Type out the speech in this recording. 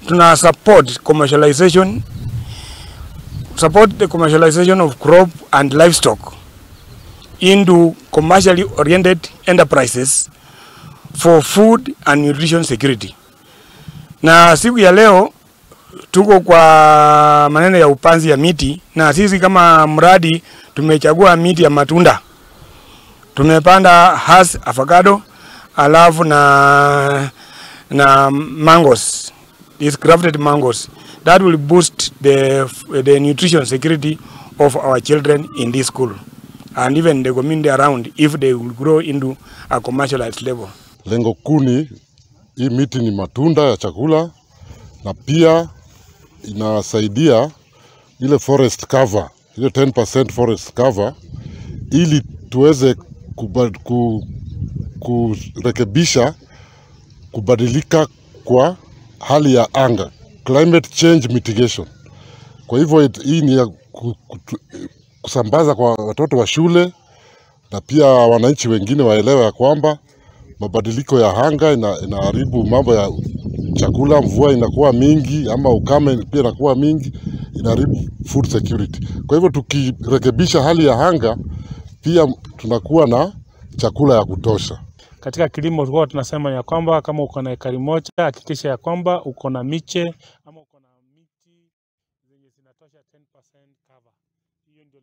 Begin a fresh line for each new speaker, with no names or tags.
Tuna support the commercialization of crop and livestock into commercially oriented enterprises for food and nutrition security. Na siku ya leo tuko kwa maneno ya upanzi ya miti, na sisi kama mradi tumechagua miti ya matunda. Tumepanda has avocado alafu na mangoes, these grafted mangoes that will boost the nutrition security of our children in this school and even the community around if they will grow into a commercialized level.
Lengo kuni hii miti ni matunda ya chakula na pia inasaidia ile forest cover, ile 10% forest cover, ili tuweze kurekebisha kubadilika kwa hali ya anga, climate change mitigation. Kwa hivyo hii ni ya kusambaza kwa watoto wa shule na pia wananchi wengine waelewe ya kwamba mabadiliko ya anga inaharibu mambo ya chakula. Mvua inakuwa mingi ama ukame pia inakuwa mingi, inaharibu food security. Kwa hivyo tukirekebisha hali ya anga pia tunakuwa na chakula ya kutosha.
Katika kilimo huwa tunasema ya kwamba kama uko na ekari moja, hakikisha ya kwamba uko na miche ama